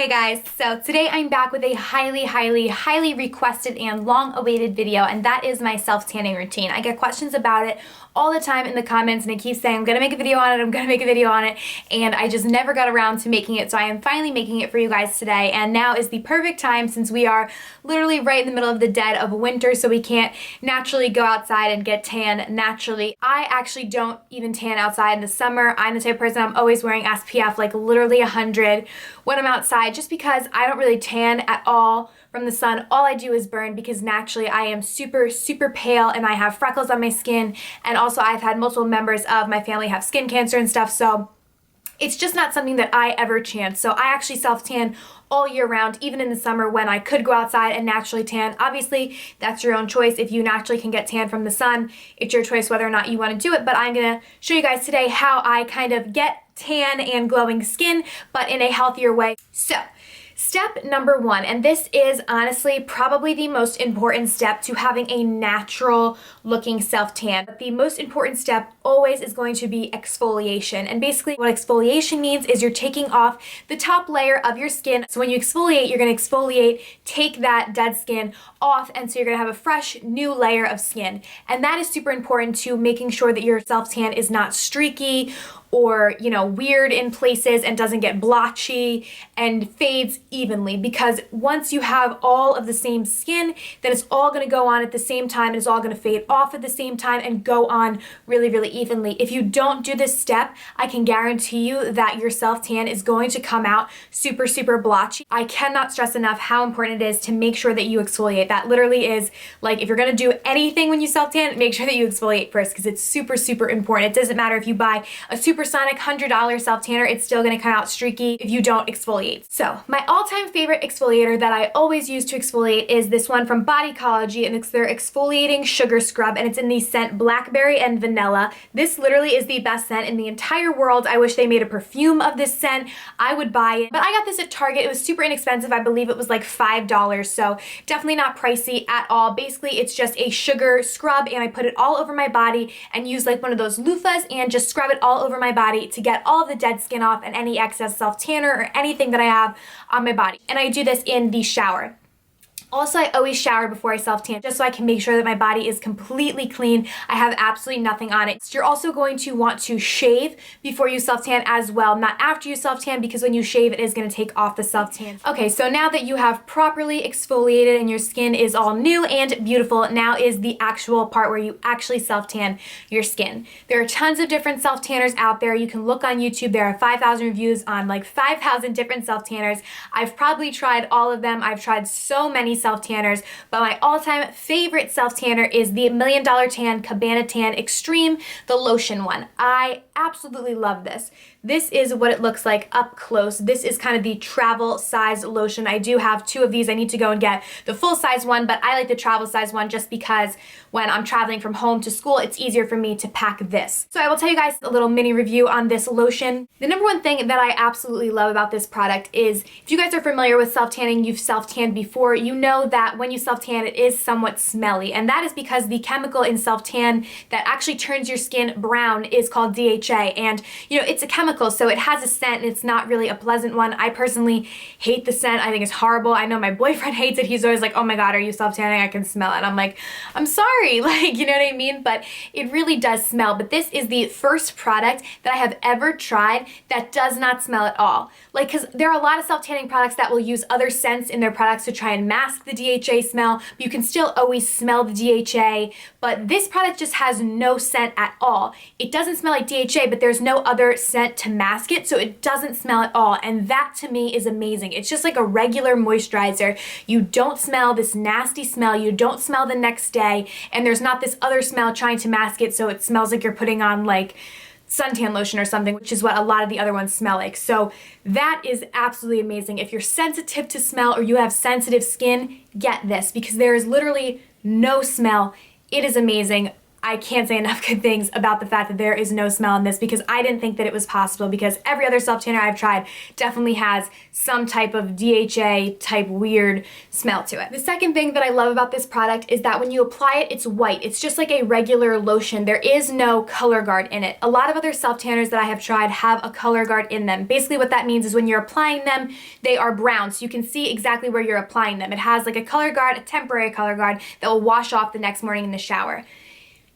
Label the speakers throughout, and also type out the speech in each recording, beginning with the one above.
Speaker 1: Hey guys, so today I'm back with a highly requested and long awaited video, and that is my self-tanning routine. I get questions about it all the time in the comments, and I keep saying I'm gonna make a video on it, and I just never got around to making it, so I am finally making it for you guys today. And now is the perfect time, since we are literally right in the middle of the dead of winter, so we can't naturally go outside and get tan naturally. I actually don't even tan outside in the summer. I'm the type of person, I'm always wearing SPF, like literally 100 when I'm outside, just because I don't really tan at all from the sun. All I do is burn, because naturally I am super pale and I have freckles on my skin, and also I've had multiple members of my family have skin cancer and stuff, so it's just not something that I ever chance. So I actually self-tan all year round, even in the summer when I could go outside and naturally tan. Obviously, that's your own choice. If you naturally can get tan from the sun, it's your choice whether or not you want to do it. But I'm gonna show you guys today how I kind of get tan and glowing skin, but in a healthier way. So, step number one, and this is honestly probably the most important step to having a natural looking self-tan. But the most important step always is going to be exfoliation. And basically what exfoliation means is you're taking off the top layer of your skin. So when you exfoliate, you're gonna exfoliate, take that dead skin off, and so you're gonna have a fresh new layer of skin. And that is super important to making sure that your self-tan is not streaky or, you know, weird in places and doesn't get blotchy and fades evenly, because once you have all of the same skin, then it's all going to go on at the same time, and it's all going to fade off at the same time and go on really evenly. If you don't do this step, I can guarantee you that your self-tan is going to come out super blotchy. I cannot stress enough how important it is to make sure that you exfoliate. That literally is, like, if you're going to do anything when you self-tan, make sure that you exfoliate first, because it's super important. It doesn't matter if you buy a supersonic $100 self-tanner, it's still gonna come out streaky if you don't exfoliate. So my all-time favorite exfoliator that I always use to exfoliate is this one from Bodycology, and it's their exfoliating sugar scrub, and it's in the scent blackberry and vanilla. This literally is the best scent in the entire world. I wish they made a perfume of this scent. I would buy it, but I got this at Target. It was super inexpensive. I believe it was like $5, so definitely not pricey at all. Basically, it's just a sugar scrub, and I put it all over my body and use like one of those loofahs and just scrub it all over my body to get all of the dead skin off and any excess self-tanner or anything that I have on my body. And I do this in the shower. Also, I always shower before I self-tan, just so I can make sure that my body is completely clean. I have absolutely nothing on it. So you're also going to want to shave before you self-tan as well, not after you self-tan, because when you shave, it is going to take off the self-tan. Okay, so now that you have properly exfoliated and your skin is all new and beautiful, now is the actual part where you actually self-tan your skin. There are tons of different self-tanners out there. You can look on YouTube. There are 5,000 reviews on like 5,000 different self-tanners. I've probably tried all of them. I've tried so many self-tanners, but my all-time favorite self-tanner is the $1 Million Tan Cabana Tan Extreme, the lotion one. I absolutely love this. This is what it looks like up close. This is kind of the travel size lotion. I do have two of these. I need to go and get the full size one, but I like the travel size one just because when I'm traveling from home to school, it's easier for me to pack this. So I will tell you guys a little mini review on this lotion. The number one thing that I absolutely love about this product is, if you guys are familiar with self-tanning, you've self-tanned before, you know that when you self-tan, it is somewhat smelly, and that is because the chemical in self-tan that actually turns your skin brown is called DHA, and you know, it's a chemical, so it has a scent, and it's not really a pleasant one. I personally hate the scent. I think it's horrible. I know my boyfriend hates it. He's always like, oh my god, are you self-tanning? I can smell it. I'm like, I'm sorry, like, you know what I mean? But it really does smell. But this is the first product that I have ever tried that does not smell at all. Like, because there are a lot of self-tanning products that will use other scents in their products to try and mask the DHA smell, but you can still always smell the DHA. But this product just has no scent at all. It doesn't smell like DHA, but there's no other scent to mask it, so it doesn't smell at all, and that to me is amazing. It's just like a regular moisturizer. You don't smell this nasty smell, you don't smell the next day, and there's not this other smell trying to mask it, so it smells like you're putting on like suntan lotion or something, which is what a lot of the other ones smell like. So that is absolutely amazing. If you're sensitive to smell or you have sensitive skin, get this, because there is literally no smell. It is amazing. I can't say enough good things about the fact that there is no smell in this, because I didn't think that it was possible, because every other self-tanner I've tried definitely has some type of DHA type weird smell to it. The second thing that I love about this product is that when you apply it, it's white. It's just like a regular lotion. There is no color guard in it. A lot of other self-tanners that I have tried have a color guard in them. Basically what that means is when you're applying them, they are brown, so you can see exactly where you're applying them. It has like a color guard, a temporary color guard that will wash off the next morning in the shower.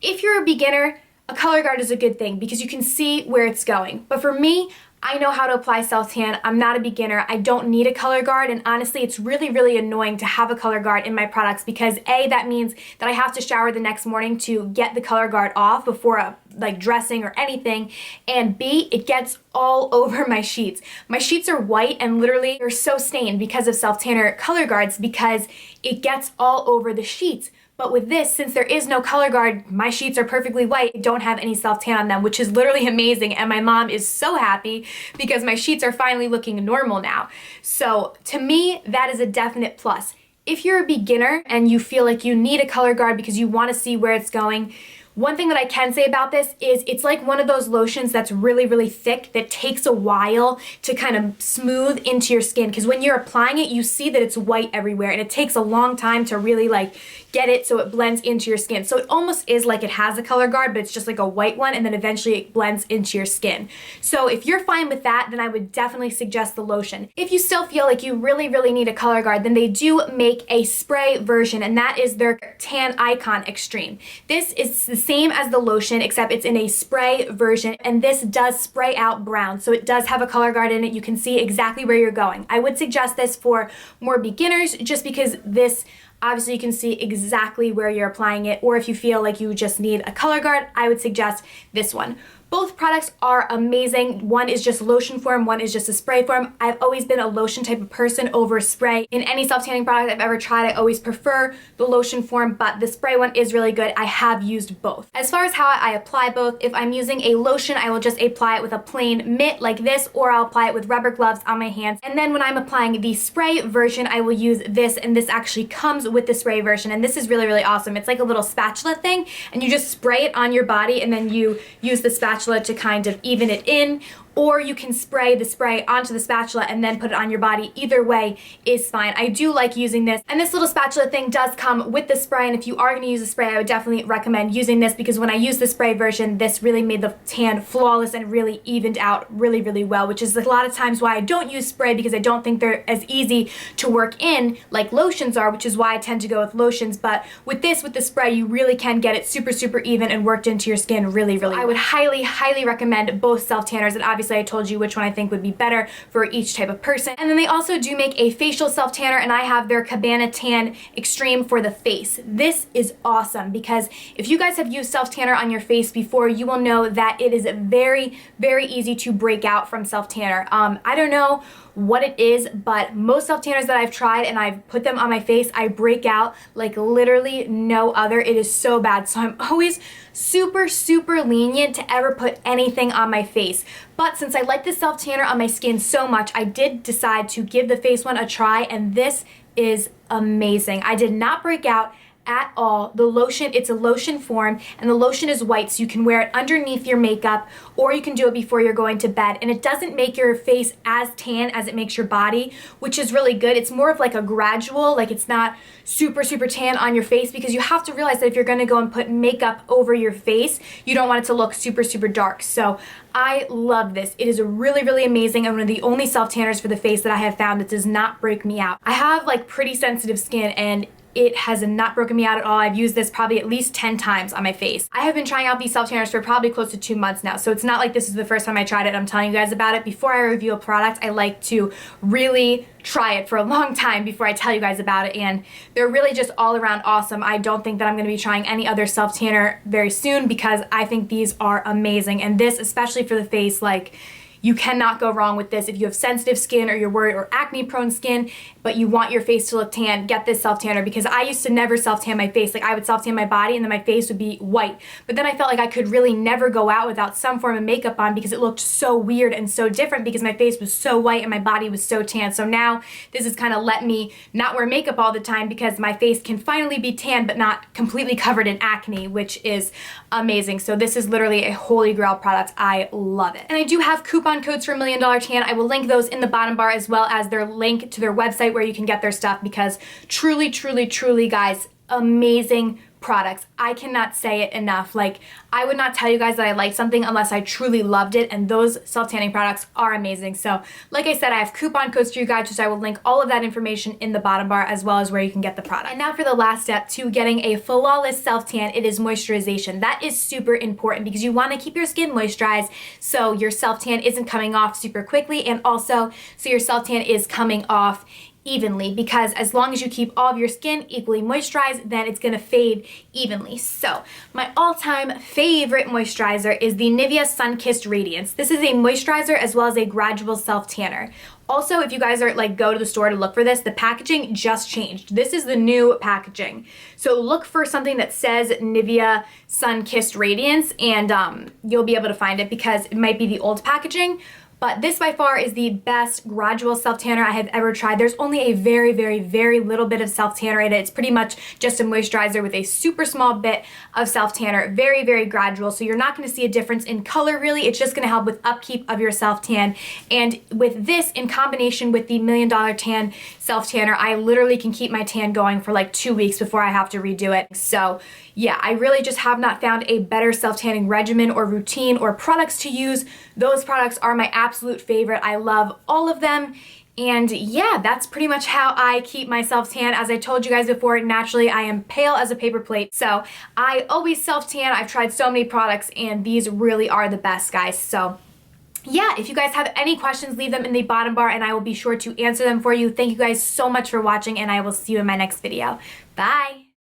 Speaker 1: If you're a beginner, a color guard is a good thing because you can see where it's going. But for me, I know how to apply self-tan. I'm not a beginner. I don't need a color guard, and honestly, it's really, really annoying to have a color guard in my products because A, that means that I have to shower the next morning to get the color guard off before like dressing or anything, and B, it gets all over my sheets. My sheets are white and literally they're so stained because of self-tanner color guards because it gets all over the sheets. But with this, since there is no color guard, my sheets are perfectly white. I don't have any self-tan on them, which is literally amazing. And my mom is so happy because my sheets are finally looking normal now. So to me, that is a definite plus. If you're a beginner and you feel like you need a color guard because you want to see where it's going, one thing that I can say about this is it's like one of those lotions that's really, really thick that takes a while to kind of smooth into your skin, because when you're applying it, you see that it's white everywhere and it takes a long time to really like get it so it blends into your skin. So it almost is like it has a color guard, but it's just like a white one, and then eventually it blends into your skin. So if you're fine with that, then I would definitely suggest the lotion. If you still feel like you really, really need a color guard, then they do make a spray version, and that is their Tan Icon Extreme. This is the same as the lotion, except it's in a spray version, and this does spray out brown, so it does have a color guard in it. You can see exactly where you're going. I would suggest this for more beginners just because this obviously you can see exactly where you're applying it, or if you feel like you just need a color guard, I would suggest this one. Both products are amazing. One is just lotion form, one is just a spray form. I've always been a lotion type of person over spray. In any self-tanning product I've ever tried, I always prefer the lotion form, but the spray one is really good. I have used both. As far as how I apply both, if I'm using a lotion, I will just apply it with a plain mitt like this, or I'll apply it with rubber gloves on my hands. And then when I'm applying the spray version, I will use this, and this actually comes with the spray version, and this is really, really awesome. It's like a little spatula thing, and you just spray it on your body, and then you use the spatula to kind of even it in, or you can spray the spray onto the spatula and then put it on your body. Either way is fine. I do like using this, and this little spatula thing does come with the spray, and if you are going to use a spray, I would definitely recommend using this because when I used the spray version, this really made the tan flawless and really evened out really, really well, which is a lot of times why I don't use spray, because I don't think they're as easy to work in like lotions are, which is why I tend to go with lotions. But with this, with the spray, you really can get it super, super even and worked into your skin really, really well. I would highly, highly recommend both self-tanners, and obviously I told you which one I think would be better for each type of person. And then they also do make a facial self-tanner, and I have their Cabana Tan Extreme for the face. This is awesome because if you guys have used self-tanner on your face before, you will know that it is very, very easy to break out from self-tanner. I don't know what it is, but most self-tanners that I've tried and I've put them on my face, I break out like literally no other. It is so bad. So I'm always super, super lenient to ever put anything on my face. But since I like the self-tanner on my skin so much, I did decide to give the face one a try, and this is amazing. I did not break out at all. The lotion, it's a lotion form, and the lotion is white, so you can wear it underneath your makeup, or you can do it before you're going to bed, and it doesn't make your face as tan as it makes your body, which is really good. It's more of like a gradual, like it's not super, super tan on your face, because you have to realize that if you're going to go and put makeup over your face, you don't want it to look super, super dark. So I love this. It is really, really amazing, and one of the only self-tanners for the face that I have found that does not break me out. I have like pretty sensitive skin, and it has not broken me out at all. I've used this probably at least 10 times on my face. I have been trying out these self-tanners for probably close to 2 months now, so it's not like this is the first time I tried it. I'm telling you guys about it. Before I review a product, I like to really try it for a long time before I tell you guys about it, and they're really just all around awesome. I don't think that I'm going to be trying any other self-tanner very soon because I think these are amazing, and this, especially for the face, like, You cannot go wrong with this. If you have sensitive skin or you're worried, or acne prone skin, but you want your face to look tan, get this self tanner, because I used to never self tan my face. Like, I would self tan my body and then my face would be white. But then I felt like I could really never go out without some form of makeup on because it looked so weird and so different because my face was so white and my body was so tan. So now this has kind of let me not wear makeup all the time because my face can finally be tan but not completely covered in acne, which is amazing. So this is literally a holy grail product. I love it. And I do have coupon codes for $1 Million Tan. I will link those in the bottom bar, as well as their link to their website where you can get their stuff, because truly, truly, truly, guys, amazing products. I cannot say it enough. Like, I would not tell you guys that I like something unless I truly loved it, and those self-tanning products are amazing. So like I said, I have coupon codes for you guys, which I will link all of that information in the bottom bar, as well as where you can get the product. And now for the last step to getting a flawless self-tan, it is moisturization. That is super important because you want to keep your skin moisturized so your self-tan isn't coming off super quickly, and also so your self-tan is coming off evenly, because as long as you keep all of your skin equally moisturized, then it's gonna fade evenly. So my all-time favorite moisturizer is the Nivea Sunkissed Radiance. This is a moisturizer as well as a gradual self-tanner. Also, if you guys are like go to the store to look for this, the packaging just changed. This is the new packaging. So look for something that says Nivea Sunkissed Radiance, and you'll be able to find it, because it might be the old packaging. But this by far is the best gradual self-tanner I have ever tried. There's only a very, very, very little bit of self-tanner in it. It's pretty much just a moisturizer with a super small bit of self-tanner. Very, very gradual. So you're not going to see a difference in color, really. It's just going to help with upkeep of your self-tan. And with this, in combination with the $1 Million Tan self-tanner, I literally can keep my tan going for like 2 weeks before I have to redo it. So yeah, I really just have not found a better self-tanning regimen or routine or products to use. Those products are my absolute favorite. I love all of them. And yeah, that's pretty much how I keep myself tan. As I told you guys before, naturally I am pale as a paper plate, so I always self-tan. I've tried so many products and these really are the best, guys. So yeah, if you guys have any questions, leave them in the bottom bar and I will be sure to answer them for you. Thank you guys so much for watching, and I will see you in my next video. Bye!